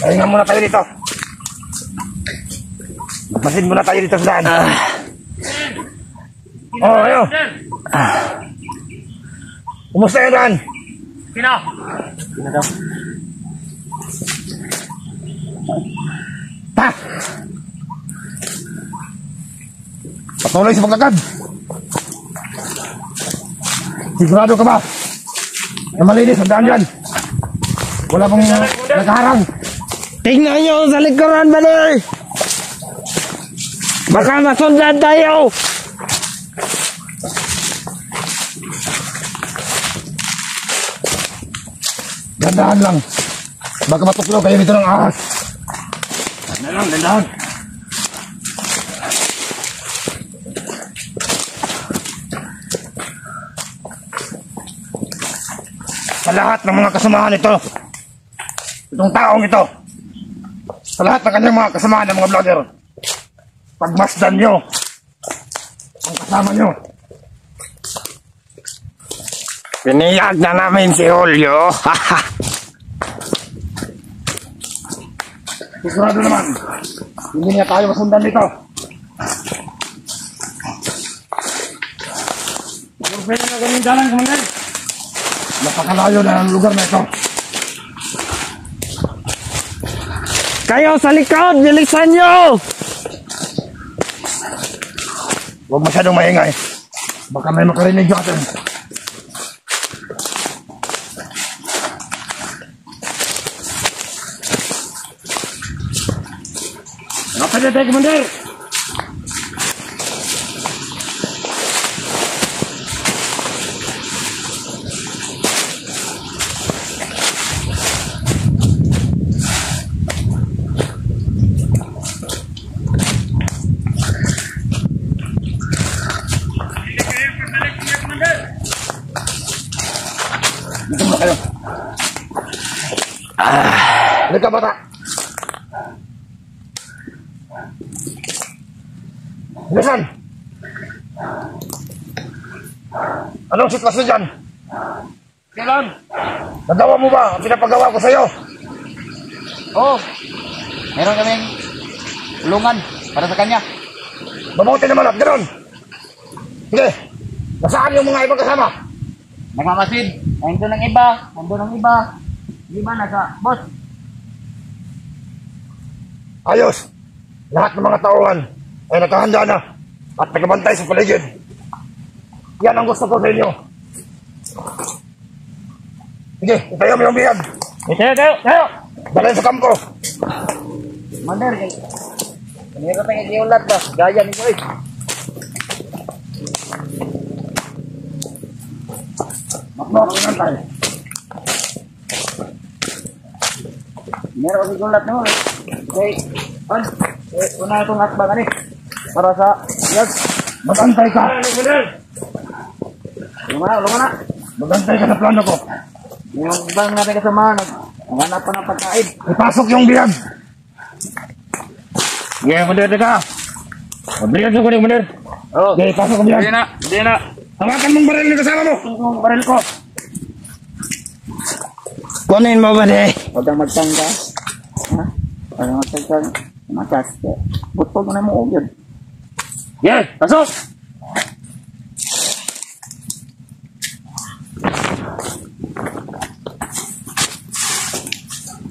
Pahinga muna tayo dito. Magmasid muna tayo dito sa daan. Oh, ayo. Kumusta yung daan? Sino? Sino daw? Ta! Patuloy sa paglakad. Sigurado ka ba? Na malinis ang daan dyan. Wala pong nakaharang. Tingnan nyo sa likuran, Bader! Baka masundan tayo! Dandahan lang. Baka matuklaw kayo dito ng ahas. Dandahan. Sa lahat ng mga kasamahan ito, itong taong ito, sa lahat ng kanyang mga kasamahan ng mga vlogger, pagmasdan nyo ang kasama nyo. Piniyag na namin si Julio. Sigurado naman, hindi niya tayo masundan dito. Pwede na ganun dalang, Commander. Napakalayo na ang lugar na ito. Kayo sa likod, bilisan nyo! Huwag masyadong maingay. Baka may makarinig yung atin. Napad na tayo, Commander! Dito muna kayo. Halika, bata. Bilisan! Anong sitwasyon dyan? Kailan? Nagawa mo ba ang pinapagawa ko sa'yo? Oo. Meron kaming tulungan para sa kanya. Mabuti naman at gano'n. Sige, nasaan yung mga ibang kasama? Nagmamasid. Nandun ng iba. Nandun ng iba. Yung iba nasa boss. Ayos. Lahat ng mga tauhan ay nakahanda na at nagabantay sa paligid. Yan ang gusto ko sa inyo. Sige, itayo mo yung bihag. Tayo! Dalhin sa kampo. Mander, kanina tayo iulat ba? Gaya ni Joy. Makmok, inan tayo. Meron kasi iulat mo. Okay, una itong asbang ani. Para sa yes. Magantay ka. Lumana na. Magantay ka sa plano ko. Yung ibang natin kasama, naghanap pa ng pagkain. Ipasok yung bihag. Sige, Bader, ka. Mabilis ako ni Bader. Oo. Okay, ipasok yung bihag. Hindi na. Hawakan mong baril na kasama mo. Yung baril ko. Kunin mo, Bader. Huwag kang magtangka. Ha? Huwag kang magtangka. Matas. Butol mo na mo yun. Yes, pasok!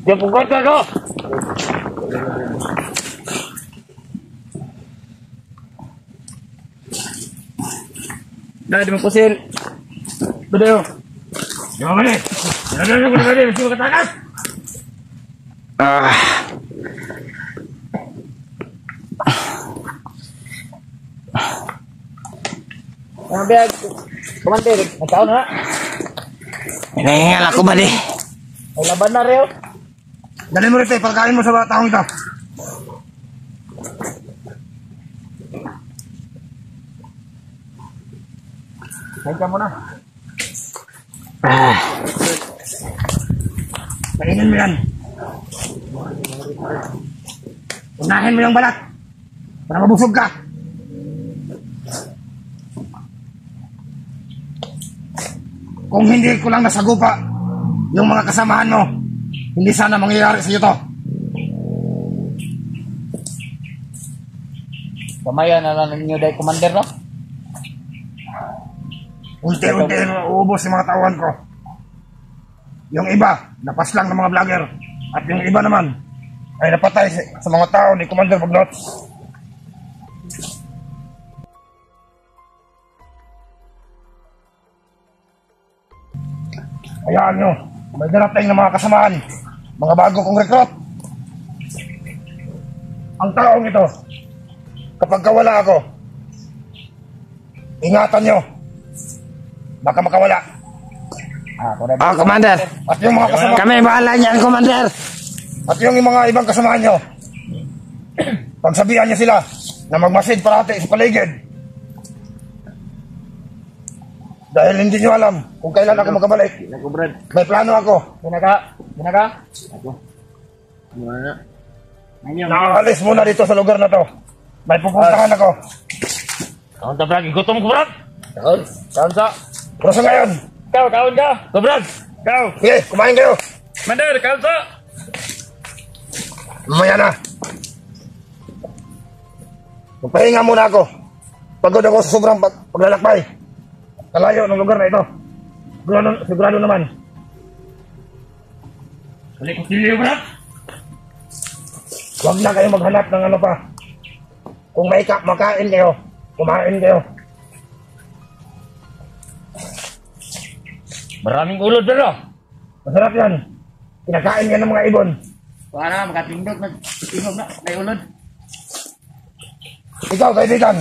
Diyan pong kwarto ko! Dahil di magpusil. Badeo. Di ba mali? Dinadala ko na mali. Gusto mo katakas? Ang biyag. Kumandir. Nagkaon na. Hinahingal ako, Bader. May laban na rin. Dali mo rito, pagkain mo sa mga taong ito. Kain ka muna. Kainin mo yan. Unahin mo yung balat para mabusog ka. Kung hindi ko lang nasagupa yung mga kasamahan mo, hindi sana mangyayari sa iyo to. Gamaya na lang ninyo dahil commander, no? Unti-unti uubos yung mga tauhan ko. Yung iba, napas lang ng mga vlogger. At yung iba naman, ay napatay sa mga tao ni Commander Bagnot. Hayaan nyo, may darating na mga kasamaan, mga bago kong recruit. Ang taong ito, kapag kawala ako, ingatan nyo, baka makawala. Commander. At yung mga kasama, Kami bahala niyan, Commander. at yung mga ibang kasamahan nyo, pagsabihan nyo sila na magmasid parati sa paligid. Dahil hindi nyo alam kung kailan ako magkabalik. Ako, Brad. May plano ako. Binaga? Ako. Muna. Nakaalis muna dito sa lugar na to. May pupuntahan ako. Kaon ta, Brad. Igutom ko, Brad. Kaon sa. Pero sa ngayon, Kaon ka. Ko, Brad. Kaon. sige, kumain kayo. Commander, kaon sa. Mamaya na. Magpahinga muna ako. Pagod ako sa sobrang paglalakbay. Kalayo ng lugar na ito. Sigurado naman. Balik ko siliyo, Brad. Huwag na kayo maghanap ng ano pa. Kung may makain kayo, kumain kayo. Maraming ulod, pero. Masarap yan. Kinakain yan ng mga ibon. Para makatindog na. Tingog na. May ulod. Ikaw, kaibigan.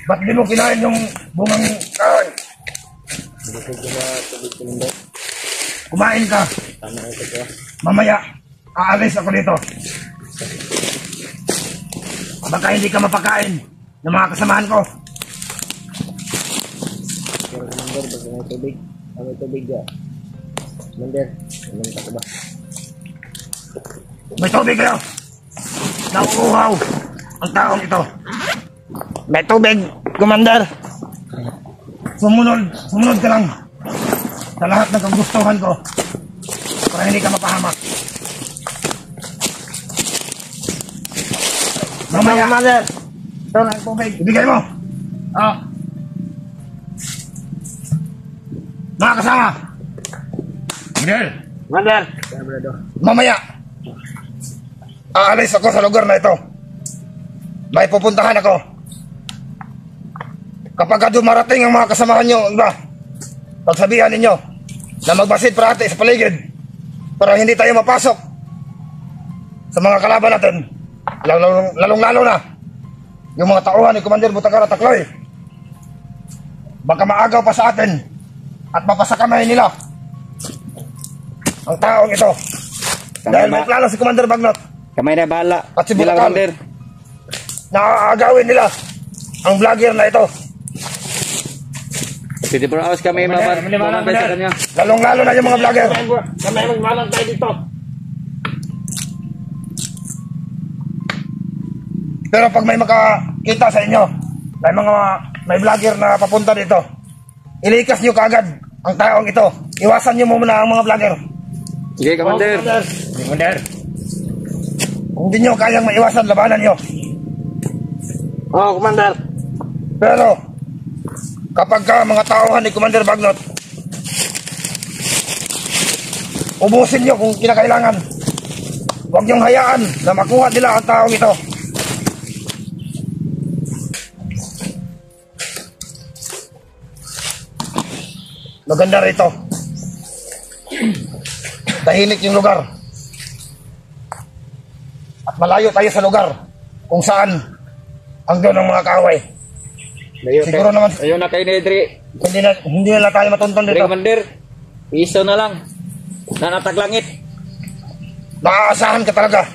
Ba't di mo kinain yung bungang kahoy? Kumain ka. Mamaya, aalis ako dito. Baka hindi ka mapakain ng mga kasamahan ko. Pero Commander, basta may tubig. May tubig ka. Commander, anong ka ba? May tubig kayo. Nauuhaw ang taong ito. May tubig, Commander. Sumunod ka lang sa lahat ng kagustuhan ko para hindi ka mapahamak. Mamaya, Commander. ito na ang tubig. Ibigay mo. Mga kasama. Commander. Mamaya, aalis ako sa lugar na ito. May pupuntahan ako. Kapag dumarating ang mga kasamahan nyo, iba, pagsabihan ninyo na magbasid parati sa paligid para hindi tayo mapasok sa mga kalaban natin. Lalong-lalo na yung mga tauhan ni Commander Butacara Tacloy. Baka maagaw pa sa atin at mapasakamay nila ang taong ito. Dahil may plano si Commander Bagnot Kamay na bahala. at si Bilang Butacar Commander. na aagawin nila ang vlogger na ito. 24 hours kami mamabay sa kanya. Lalong-lalo na yung mga vlogger. Kamay magbalang tayo dito. Pero pag may makakita sa inyo, may vlogger na papunta dito, ilikas nyo kaagad ang taong ito. Iwasan nyo muna ang mga vlogger. Sige, Commander. Commander. Kung di nyo kayang maiwasan, labanan nyo. Commander. Pero, kapag ka mga tauhan ni Commander Bagnot, ubusin nyo kung kinakailangan. Huwag nyong hayaan na makuha nila ang taong ito. Maganda rito. Tahimik yung lugar. At malayo tayo sa lugar kung saan ang doon ng mga kaaway. Siguro naman Ayun na kayo ni Edri. hindi na tayo matuntun dito. Commander. Iso na lang. Nanatag langit. Maaasahan ka talaga.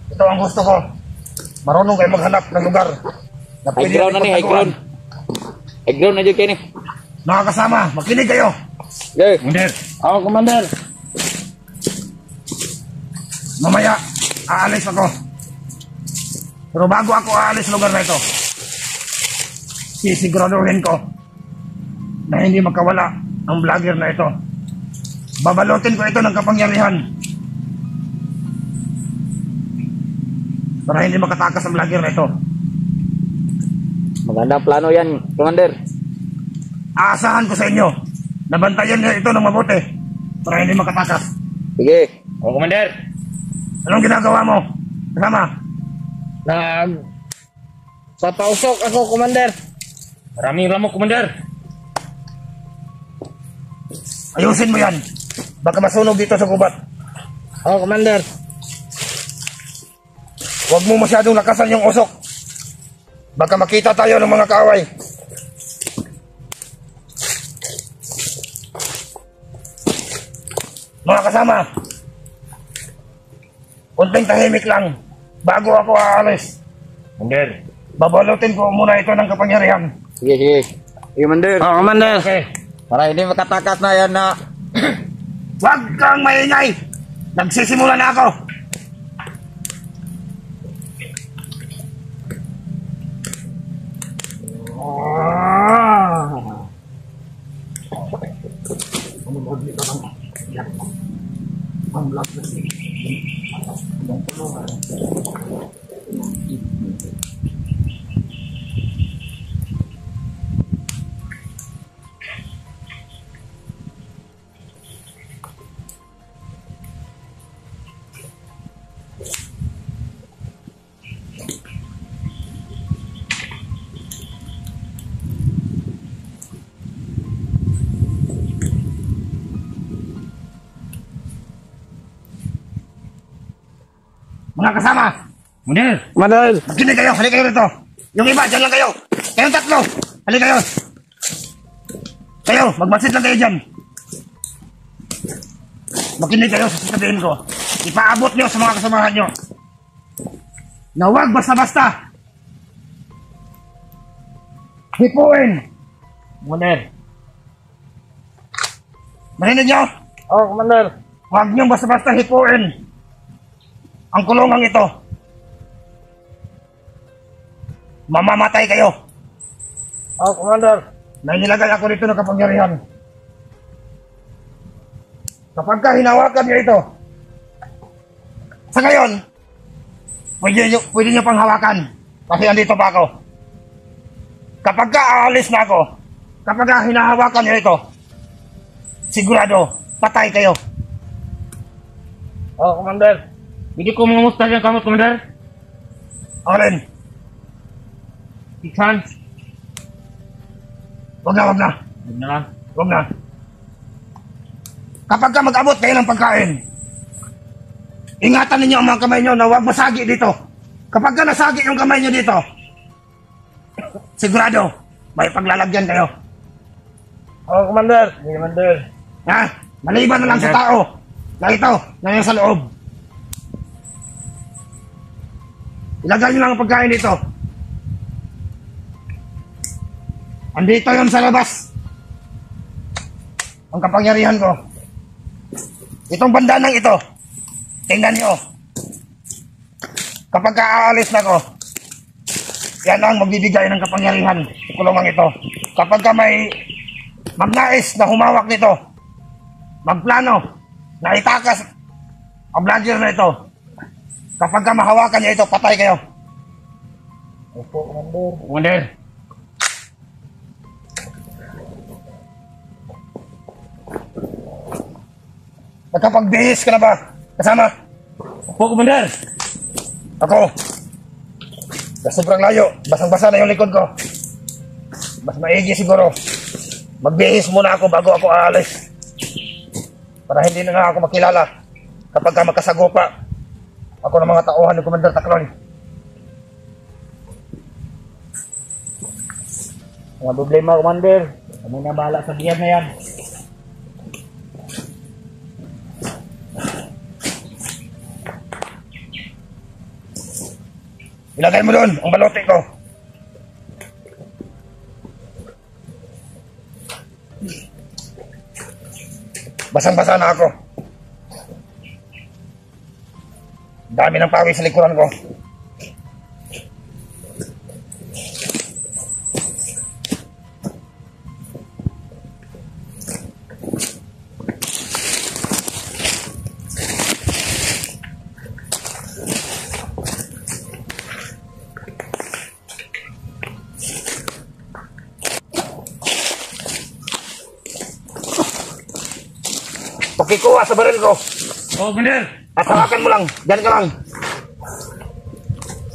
Ito ang gusto ko. Marunong kayo maghanap ng lugar. Na High ground na ni, high ground. High ground na dyan kayo ni. Mga kasama, makinig kayo. Okay. Commander. Commander. Mamaya, aalis ako. Pero bago ako aalis sa lugar na ito, sisiguraduhin ko na hindi makawala ang vlogger na ito. Babalutin ko ito ng kapangyarihan. para hindi makatakas ang vlogger na ito. Magandang plano yan, Commander. Aasahan ko sa inyo, nabantayan niyo ito ng mabuti para hindi makatakas. Sige. O, Commander. Anong ginagawa mo? Kasama? Papausok ako, Commander. Maraming lamok, Commander. Ayusin mo yan. Baka masunog dito sa gubat. Oh, Commander. Huwag mo masyadong lakasan yung usok. Baka makita tayo ng mga kaaway. Mga kasama, kunting tahimik lang bago ako aalis. Commander. Babalutin ko muna ito ng kapangyarihan. Sige, sige. Sige, Commander. Oh, Commander. Okay. Para hindi makatakas na yan na... Huwag kang maingay. Nagsisimula na ako. Mga kasama, Commander. Commander. magkinig kayo, halika kayo rito. Yung iba, dyan lang kayo. Kayong tatlo, halika kayo. Kayo, magmasid lang kayo dyan. Magkinig kayo sa sasabihin ko. Ipaabot nyo sa mga kasamahan nyo. Na huwag basta-basta. Hipuin. Commander. Marinig nyo? Oh, Commander. Huwag nyo basta-basta hipuin ang kulungang ito. Mamamatay kayo. Oh, Commander. Na nilagay ako dito ng kapangyarihan. Kapag ka hinawakan nyo ito, sa ngayon, pwede nyo pang hawakan kasi andito pa ako. Kapag ka aalis na ako, kapag ka hinahawakan nyo ito, sigurado, patay kayo. Oh, Commander. Hindi ko mamusta yung kamot, Commander. Alin, Iksan. wag na, wag na, Huwag na lang. wag na. Kapag ka mag-abot kayo ng pagkain, ingatan ninyo ang mga kamay nyo na huwag masagi dito. Kapag ka nasagi yung kamay nyo dito, sigurado, may paglalagyan kayo. Oh, Commander. Sige, Commander. Ha? Maliban na lang sa tao na ito, na yung sa loob. Ilagay nyo lang ang pagkain dito. Andito yun sa labas. Ang kapangyarihan ko. Itong bandanang ito, tingnan nyo. Kapag aalis na ko, yan ang magbibigay ng kapangyarihan sa kulungan ito. Kapag ka may magnais na humawak nito, magplano na itakas ang vlogger na ito, kapag ka mahawakan niya ito, patay kayo. Opo, Commander. Commander. Nagkapagbihis ka na ba? Kasama? Opo, Commander. Ako. Sa sobrang layo, basang-basa na yung likod ko. Mas maigi siguro. Magbihis muna ako bago ako aalis. Para hindi na ako makilala kapag ka magkasagupa ako ng mga tauhan ni Commander Tacloy. Mga problema, Commander. Kami na bahala sa biyan na yan. Ilagay mo doon ang balote ko. Basang-basa na ako. Dami ng pawis sa likuran ko. Makikuha sa baril ko. Oh, Commander. At hawakan mo lang. Diyan ka lang.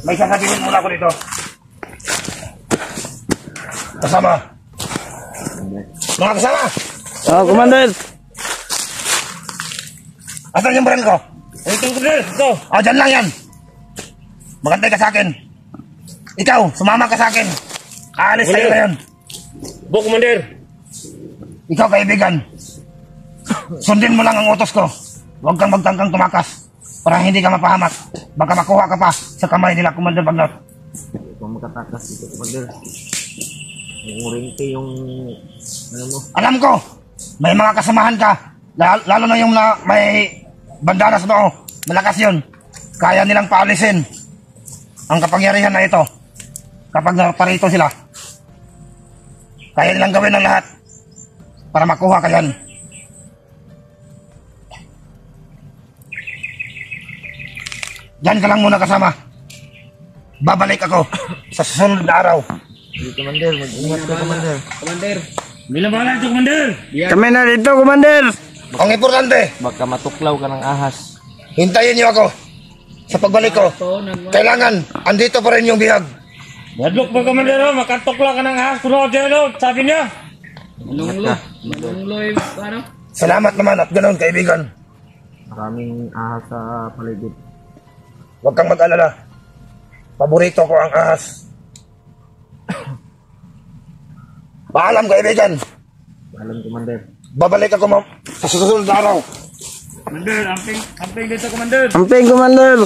May sasabihin muna ako dito. Kasama. Mga kasama. Oh, Commander. Asan yung baril ko? Ito, Commander. Ito. O, dyan lang yan. Magantay ka sa akin. Ikaw, sumama ka sa akin. Aalis tayo ngayon. Bo, Commander. Ikaw, kaibigan. Sundin mo lang ang utos ko. Huwag kang magtangkang tumakas. Para hindi ka mapahamak. Baka makuha ka pa sa kamay nila, Commander Bagnot. Kung makatakas dito, Commander. Umuringti yung, ano mo. Alam ko, may mga kasamahan ka. Lalo na yung may bandana sa noo. Malakas yun. Kaya nilang paalisin ang kapangyarihan na ito. Kapag naparito sila. Kaya nilang gawin ang lahat para makuha ka yan. Diyan ka lang muna kasama. Babalik ako sa susunod na araw. Sige, Commander. Mag-ingat ka, Commander. Commander. Bilang bala ito, Commander. Kami na dito, Commander. Ang importante, Baka matuklaw ka ng ahas. hintayin niyo ako sa pagbalik ko. Kailangan, andito pa rin yung bihag. Madlok ba, Commander? Oh? Makatok lang ka ng ahas. Kuno, dyan, oh. Sabi niya. Salamat naman at ganoon, kaibigan. Maraming ahas sa paligid. Huwag kang mag-alala. Paborito ko ang ahas. Paalam, kaibigan. Alam, Commander. Babalik ako sa susunod na araw. Commander, amping dito, Commander. Amping, Commander.